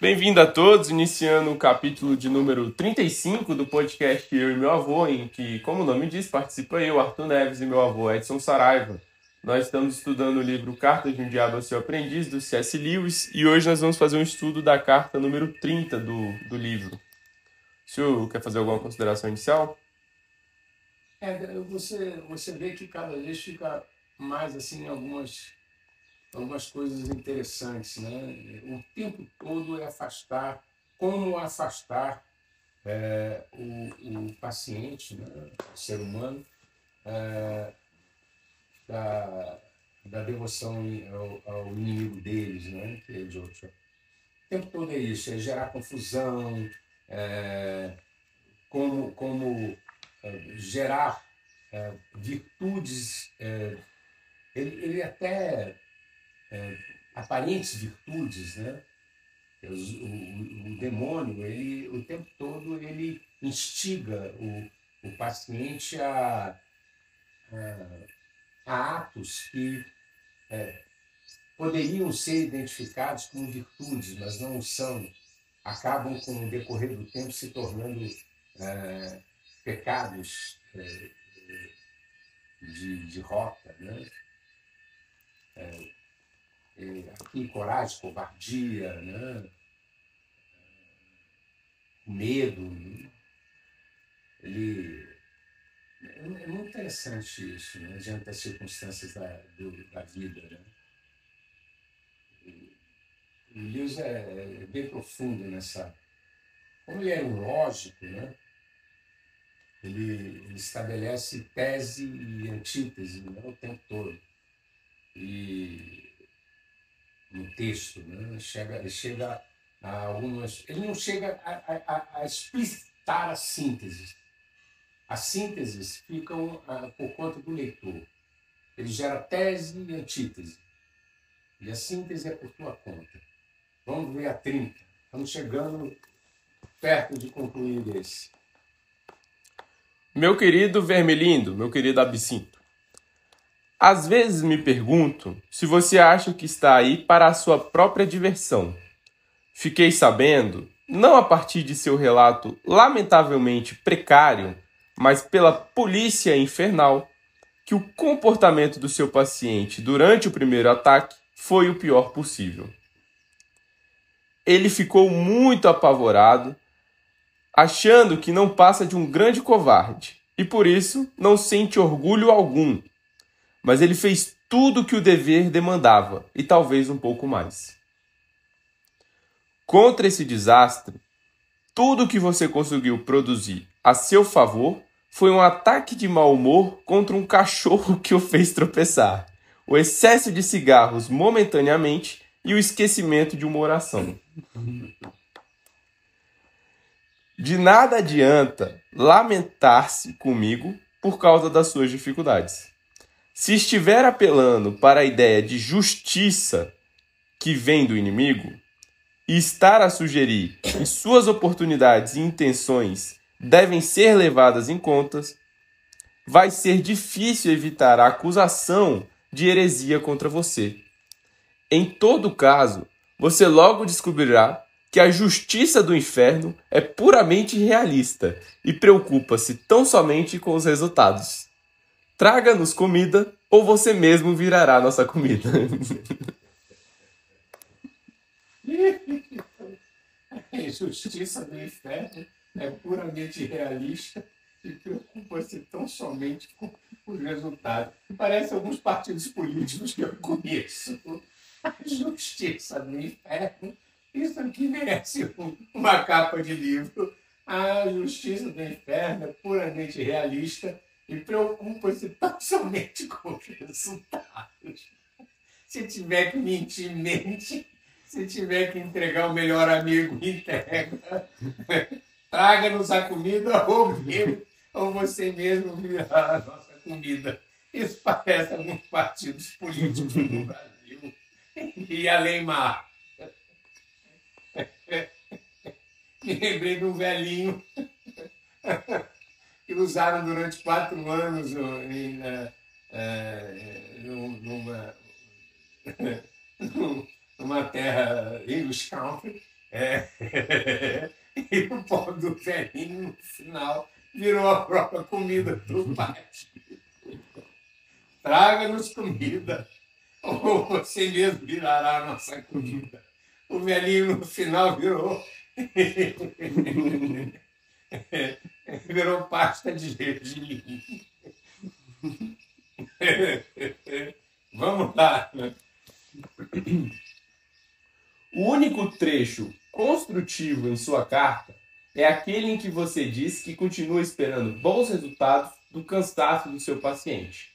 Bem-vindo a todos, iniciando o capítulo de número 35 do podcast Eu e Meu Avô, em que, como o nome diz, participa eu, Arthur Neves, e meu avô, Edson Saraiva. Nós estamos estudando o livro Cartas de um Diabo ao Seu Aprendiz, do C.S. Lewis, e hoje nós vamos fazer um estudo da carta número 30 do livro. O senhor quer fazer alguma consideração inicial? Você vê que cada vez fica mais assim algumas coisas interessantes, né? O tempo todo é como afastar o paciente, né? O ser humano, da devoção ao inimigo deles, né? Que é Joshua. O tempo todo é isso, é gerar confusão, como gerar virtudes, ele até aparentes virtudes, né? O demônio, ele o tempo todo ele instiga o paciente a atos que poderiam ser identificados como virtudes, mas não o são. Acabam, com o decorrer do tempo, se tornando pecados de rota, né? Aqui, coragem, covardia, né? Medo. Né? É muito interessante isso, né? Diante das circunstâncias da vida. Né? O Lewis é bem profundo nessa. Como ele é um lógico, né? Ele estabelece tese e antítese, né? O tempo todo. E no texto, né? Ele chega a algumas. Ele não chega a explicitar a síntese. As sínteses ficam por conta do leitor. Ele gera tese e antítese. E a síntese é por tua conta. Vamos ver a 30. Estamos chegando perto de concluir esse. Meu querido Vermelindo, meu querido Absinto, às vezes me pergunto se você acha que está aí para a sua própria diversão. Fiquei sabendo, não a partir de seu relato lamentavelmente precário, mas pela polícia infernal, que o comportamento do seu paciente durante o primeiro ataque foi o pior possível. Ele ficou muito apavorado, achando que não passa de um grande covarde, e por isso não sente orgulho algum. Mas ele fez tudo o que o dever demandava, e talvez um pouco mais. Contra esse desastre, tudo o que você conseguiu produzir a seu favor foi um ataque de mau humor contra um cachorro que o fez tropeçar, o excesso de cigarros momentaneamente e o esquecimento de uma oração. De nada adianta lamentar-se comigo por causa das suas dificuldades. Se estiver apelando para a ideia de justiça que vem do inimigo, e estar a sugerir que suas oportunidades e intenções devem ser levadas em conta, vai ser difícil evitar a acusação de heresia contra você. Em todo caso, você logo descobrirá que a justiça do inferno é puramente realista e preocupa-se tão somente com os resultados. Traga-nos comida ou você mesmo virará nossa comida. A justiça do inferno é puramente realista e preocupa-se tão somente com os resultados. Parece alguns partidos políticos que eu conheço. A justiça do inferno, isso aqui merece uma capa de livro. A justiça do inferno é puramente realista e preocupa-se tão somente com os resultados. Se tiver que mentir, mente. Se tiver que entregar o melhor amigo, entrega. Traga-nos a comida ou você mesmo virá a nossa comida. Isso parece alguns partidos políticos no Brasil. E além mar. Me lembrei de um velhinho que usaram durante 4 anos numa terra English Country, E o pobre do velhinho, no final, virou a própria comida do pai. Traga-nos comida, ou você mesmo virará a nossa comida. O velhinho, no final, virou pasta de gergelim. Vamos lá. O único trecho construtivo em sua carta é aquele em que você diz que continua esperando bons resultados do cansaço do seu paciente.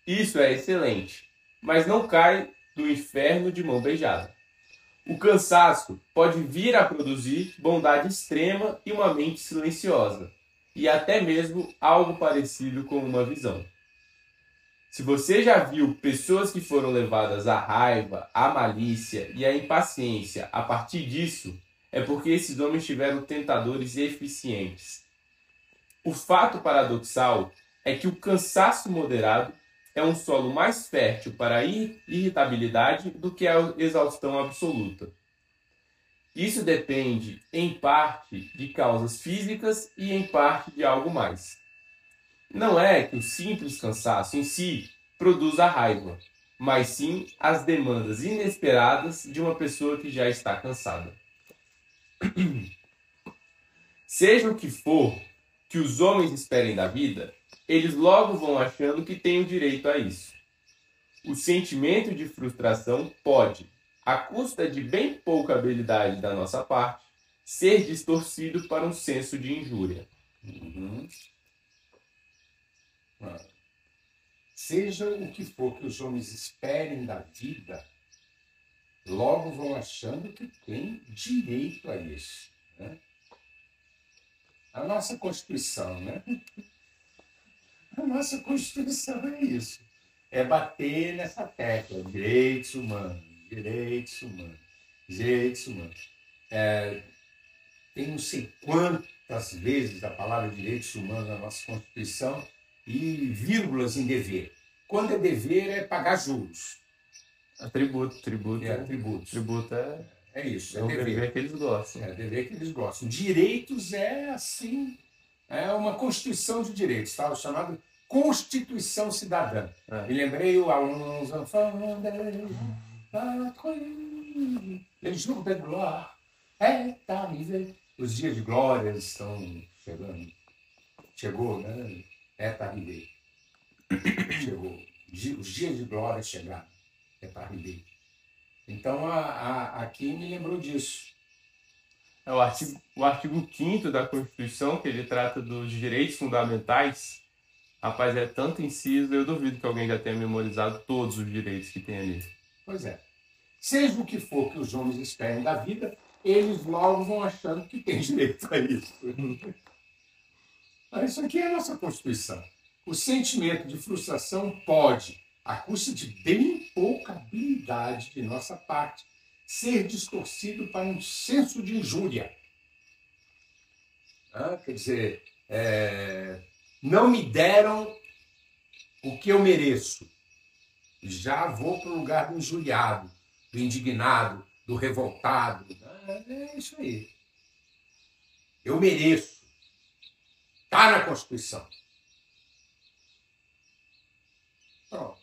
Isso é excelente, mas não cai do inferno de mão beijada. O cansaço pode vir a produzir bondade extrema e uma mente silenciosa, e até mesmo algo parecido com uma visão. Se você já viu pessoas que foram levadas à raiva, à malícia e à impaciência a partir disso, é porque esses homens tiveram tentadores eficientes. O fato paradoxal é que o cansaço moderado é um solo mais fértil para a irritabilidade do que a exaustão absoluta. Isso depende, em parte, de causas físicas e em parte de algo mais. Não é que o simples cansaço em si produza raiva, mas sim as demandas inesperadas de uma pessoa que já está cansada. Seja o que for que os homens esperem da vida, eles logo vão achando que têm o direito a isso. O sentimento de frustração pode, à custa de bem pouca habilidade da nossa parte, ser distorcido para um senso de injúria. Seja o que for que os homens esperem da vida, logo vão achando que têm direito a isso. Né? A nossa Constituição, né? A nossa Constituição é isso. É bater nessa tecla. Direitos humanos, direitos humanos, direitos humanos. Tem não sei quantas vezes a palavra direitos humanos na nossa Constituição e vírgulas em dever. Quando é dever, é pagar juros. Tributo. Tributo é isso, é o dever. dever que eles gostam. É dever que eles gostam. Direitos é assim, é uma constituição de direitos, estava chamado Constituição Cidadã. Me lembrei o aluno Le jour de gloire est arrivé. Os dias de glória estão chegando. Chegou, né? Est arrivé. Chegou. Os dias de glória chegaram. Est arrivé. Então, aqui me lembrou disso. É o artigo 5º da Constituição, que ele trata dos direitos fundamentais. Rapaz, é tanto inciso, eu duvido que alguém já tenha memorizado todos os direitos que tem ali. Pois é. Seja o que for que os homens esperem da vida, eles logo vão achando que tem direito a isso. Isso aqui é a nossa Constituição. O sentimento de frustração pode, à custa de bem pouca habilidade de nossa parte, ser distorcido para um senso de injúria. Quer dizer, não me deram o que eu mereço. Já vou para o lugar do injuriado, do indignado, do revoltado. É isso aí. Eu mereço. Está na Constituição. Pronto.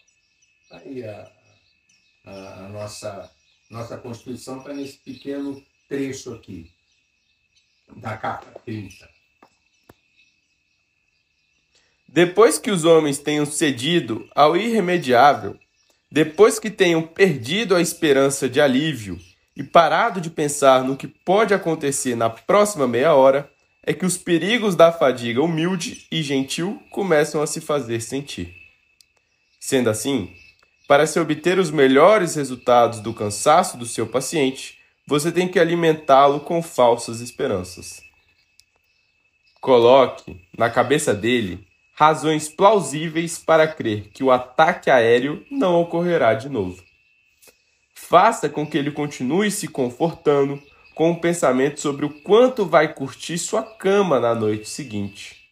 Aí a nossa Constituição está nesse pequeno trecho aqui, da carta 30. Depois que os homens tenham cedido ao irremediável, depois que tenham perdido a esperança de alívio e parado de pensar no que pode acontecer na próxima meia hora, é que os perigos da fadiga humilde e gentil começam a se fazer sentir. Sendo assim, para se obter os melhores resultados do cansaço do seu paciente, você tem que alimentá-lo com falsas esperanças. Coloque na cabeça dele razões plausíveis para crer que o ataque aéreo não ocorrerá de novo. Faça com que ele continue se confortando com o pensamento sobre o quanto vai curtir sua cama na noite seguinte.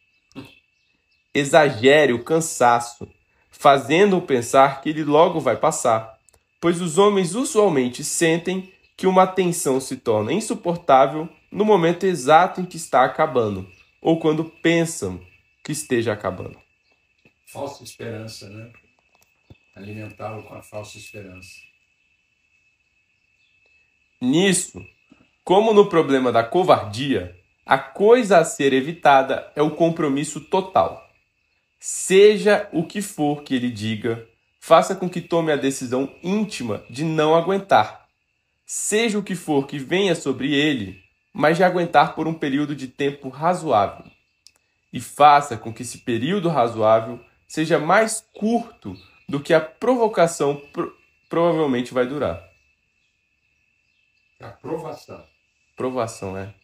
Exagere o cansaço, fazendo-o pensar que ele logo vai passar, pois os homens usualmente sentem que uma tensão se torna insuportável no momento exato em que está acabando, ou quando pensam que esteja acabando. Falsa esperança, né? Alimentá-lo com a falsa esperança. Nisso, como no problema da covardia, a coisa a ser evitada é o compromisso total. Seja o que for que ele diga, faça com que tome a decisão íntima de não aguentar. Seja o que for que venha sobre ele, mas de aguentar por um período de tempo razoável. E faça com que esse período razoável seja mais curto do que a provocação provavelmente vai durar. Aprovação. Provação, é.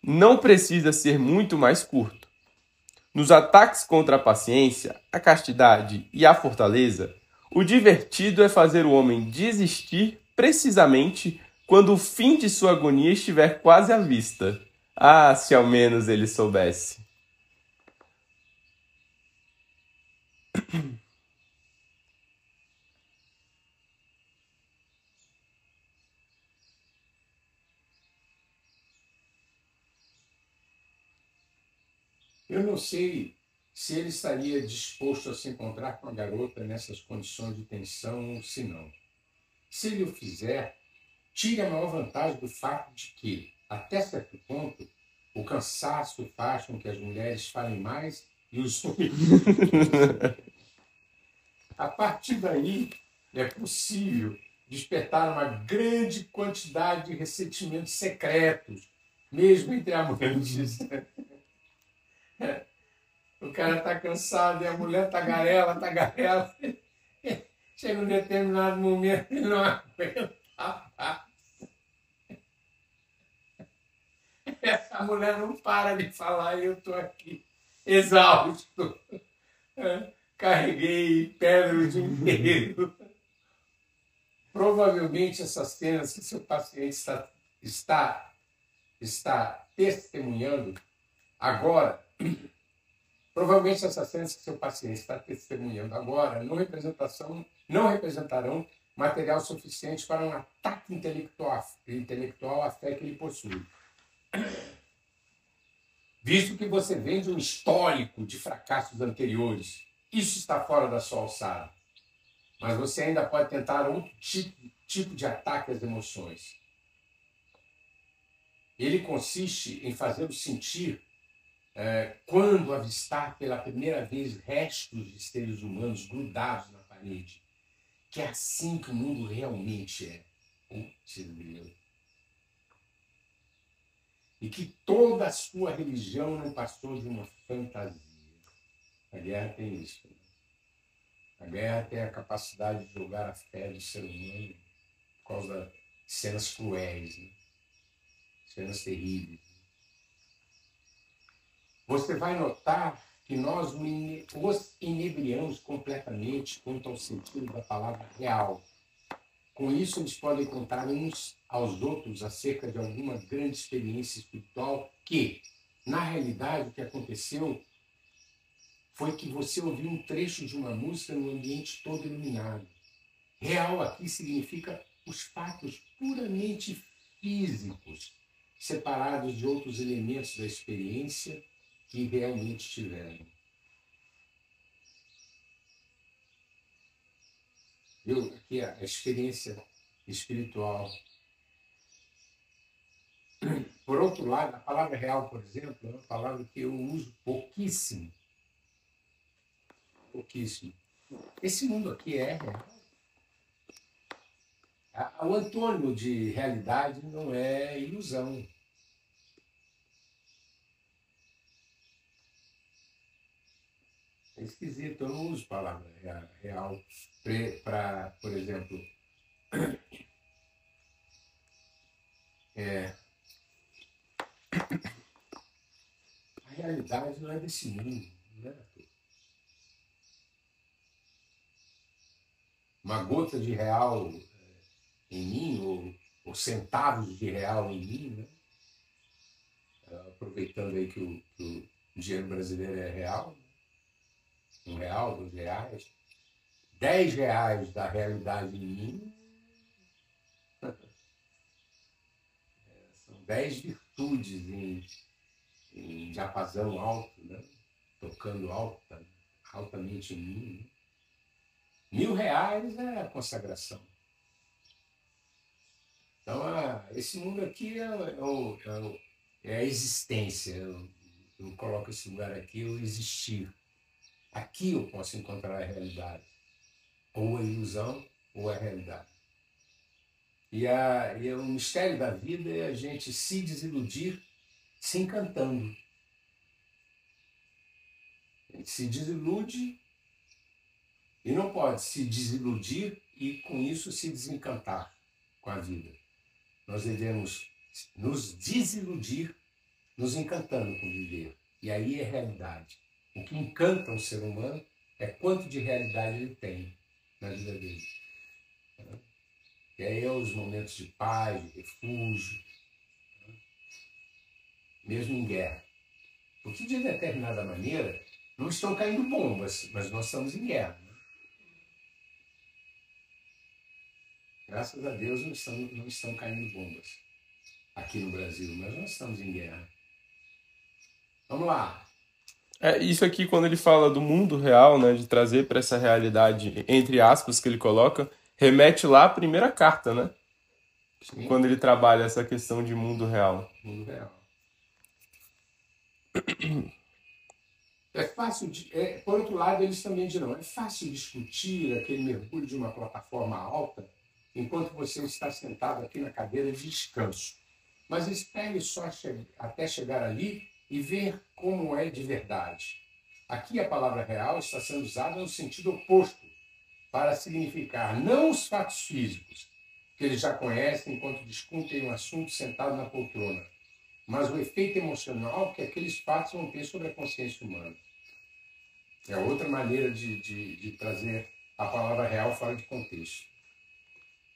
Não precisa ser muito mais curto. Nos ataques contra a paciência, a castidade e a fortaleza, o divertido é fazer o homem desistir precisamente quando o fim de sua agonia estiver quase à vista. Ah, se ao menos ele soubesse. Eu não sei se ele estaria disposto a se encontrar com a garota nessas condições de tensão ou se não. Se ele o fizer, tire a maior vantagem do fato de que, até certo ponto, o cansaço faz com que as mulheres falem mais e os homens. A partir daí, é possível despertar uma grande quantidade de ressentimentos secretos, mesmo entre amantes. O cara está cansado e a mulher tagarela. Chega um determinado momento e não aguenta. Essa mulher não para de falar e eu estou aqui, exausto. Carreguei pedra o dia inteiro. Provavelmente essas cenas que seu paciente está testemunhando agora, não representarão material suficiente para um ataque intelectual à fé que ele possui. Visto que você vem de um histórico de fracassos anteriores, isso está fora da sua alçada. Mas você ainda pode tentar outro tipo de ataque às emoções. Ele consiste em fazê-lo sentir, quando avistar pela primeira vez restos de seres humanos grudados na parede, que é assim que o mundo realmente é. E que toda a sua religião não passou de uma fantasia. A guerra tem isso. A guerra tem a capacidade de jogar a fé do ser humano por causa de cenas cruéis, né? Cenas terríveis. Você vai notar que nós os inebriamos completamente quanto ao sentido da palavra real. Com isso, eles podem contar uns aos outros acerca de alguma grande experiência espiritual que, na realidade, o que aconteceu foi que você ouviu um trecho de uma música no ambiente todo iluminado. Real aqui significa os fatos puramente físicos, separados de outros elementos da experiência que realmente tiveram. Viu? Aqui a experiência espiritual. Por outro lado, a palavra real, por exemplo, é uma palavra que eu uso pouquíssimo. Pouquíssimo. Esse mundo aqui é real. O antônimo de realidade não é ilusão. É esquisito, eu não uso palavra real para, por exemplo, a realidade não é desse mundo, não é? Uma gota de real em mim, ou centavos de real em mim, né? Aproveitando aí que o dinheiro brasileiro é real, R$1, R$2, R$10 da realidade em mim, São 10 virtudes em diapasão alto, né? Tocando altamente em mim. Né? R$ 1.000 é a consagração. Então, esse mundo aqui é a existência. Eu coloco esse lugar aqui, o existir. Aqui eu posso encontrar a realidade. Ou a ilusão, ou a realidade. E o mistério da vida é a gente se desiludir se encantando. A gente se desilude e não pode se desiludir e, com isso, se desencantar com a vida. Nós devemos nos desiludir, nos encantando com viver. E aí é realidade. O que encanta um ser humano é quanto de realidade ele tem na vida dele. E aí é os momentos de paz, de refúgio, mesmo em guerra. Porque, de determinada maneira, não estão caindo bombas, mas nós estamos em guerra. Né? Graças a Deus não estão caindo bombas aqui no Brasil, mas nós estamos em guerra. Vamos lá. Isso aqui, quando ele fala do mundo real, né, de trazer para essa realidade, entre aspas, que ele coloca, remete lá à primeira carta, né? Sim. Quando ele trabalha essa questão de mundo real. Mundo real. É fácil, por outro lado, eles também dirão, é fácil discutir aquele mergulho de uma plataforma alta enquanto você está sentado aqui na cadeira de descanso. Mas espere só até chegar ali e ver como é de verdade. Aqui a palavra real está sendo usada no sentido oposto, para significar não os fatos físicos, que eles já conhecem enquanto discutem um assunto sentado na poltrona, mas o efeito emocional que aqueles fatos vão ter sobre a consciência humana. É outra maneira de trazer a palavra real fora de contexto.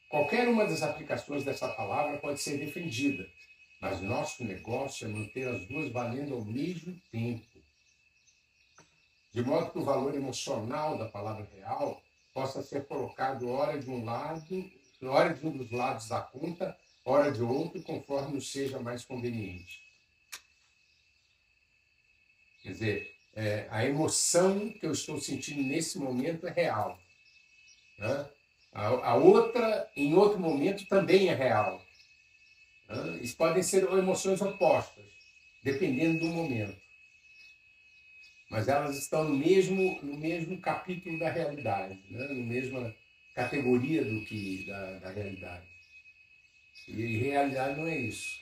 Qualquer uma das aplicações dessa palavra pode ser defendida, mas nosso negócio é manter as duas valendo ao mesmo tempo. De modo que o valor emocional da palavra real possa ser colocado hora de um lado, hora de um dos lados da conta, hora de outro, conforme nos seja mais conveniente. Quer dizer, a emoção que eu estou sentindo nesse momento é real. Né? A outra, em outro momento, também é real. Né? Isso podem ser emoções opostas, dependendo do momento. Mas elas estão no mesmo capítulo da realidade, né? Na mesma categoria da realidade. E realidade não é isso.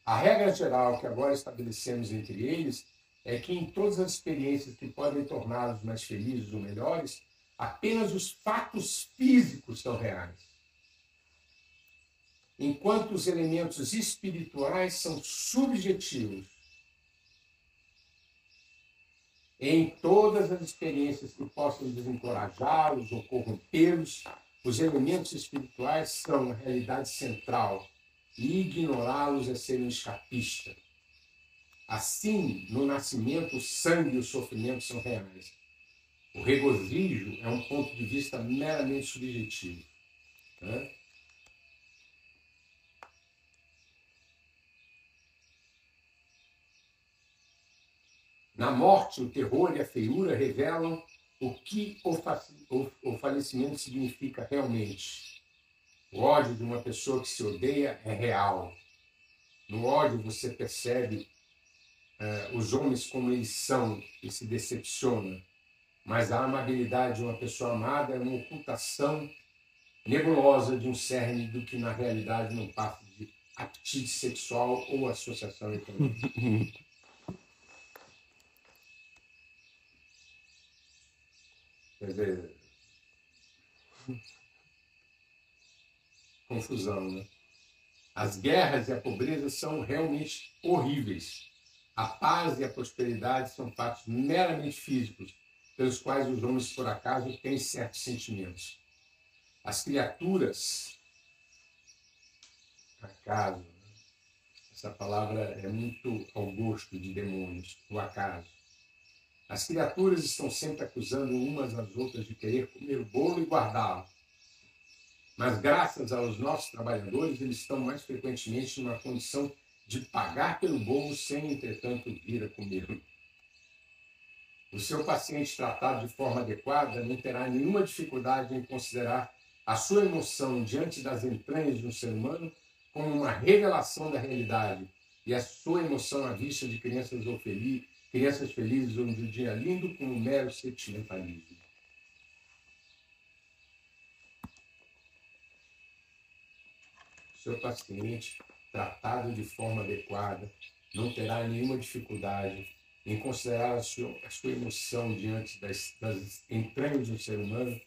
A regra geral que agora estabelecemos entre eles é que em todas as experiências que podem torná-los mais felizes ou melhores, apenas os fatos físicos são reais. Enquanto os elementos espirituais são subjetivos. Em todas as experiências que possam desencorajá-los ou corrompê-los, os elementos espirituais são a realidade central e ignorá-los é ser um escapista. Assim, no nascimento, o sangue e o sofrimento são reais. O regozijo é um ponto de vista meramente subjetivo. Né? Na morte, o terror e a feiura revelam o que o falecimento significa realmente. O ódio de uma pessoa que se odeia é real. No ódio você percebe os homens como eles são e se decepciona. Mas a amabilidade de uma pessoa amada é uma ocultação nebulosa de um cerne do que na realidade não passa de apetite sexual ou associação econômica. Quer dizer, confusão, né? As guerras e a pobreza são realmente horríveis. A paz e a prosperidade são fatos meramente físicos, pelos quais os homens, por acaso, têm certos sentimentos. As criaturas, acaso, né? Essa palavra é muito ao gosto de demônios, o acaso. As criaturas estão sempre acusando umas às outras de querer comer o bolo e guardá-lo. Mas, graças aos nossos trabalhadores, eles estão mais frequentemente numa condição de pagar pelo bolo sem, entretanto, vir a comer. O seu paciente tratado de forma adequada não terá nenhuma dificuldade em considerar a sua emoção diante das entranhas de um ser humano como uma revelação da realidade e a sua emoção à vista de crianças felizes ou de um dia lindo como um mero sentimentalismo. O seu paciente tratado de forma adequada não terá nenhuma dificuldade em considerar a sua emoção diante das entranhas de um ser humano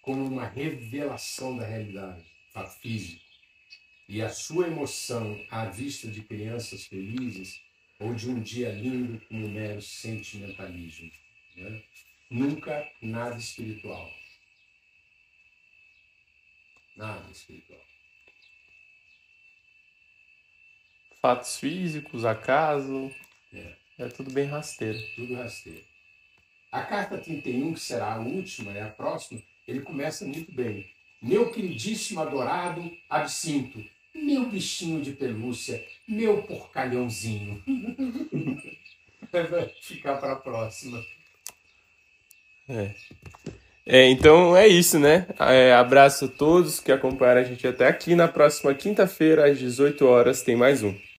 como uma revelação da realidade, fato físico, e a sua emoção à vista de crianças felizes ou de um dia lindo como um mero sentimentalismo. Né? Nunca nada espiritual. Nada espiritual. Fatos físicos, acaso, é tudo bem rasteiro. Tudo rasteiro. A carta 31, que será a última, é a próxima, ele começa muito bem. Meu queridíssimo adorado Absinto, meu bichinho de pelúcia, meu porcalhãozinho. Vai ficar para a próxima. Então é isso, né? Abraço a todos que acompanharam a gente até aqui. Na próxima quinta-feira, às 18 horas, tem mais um.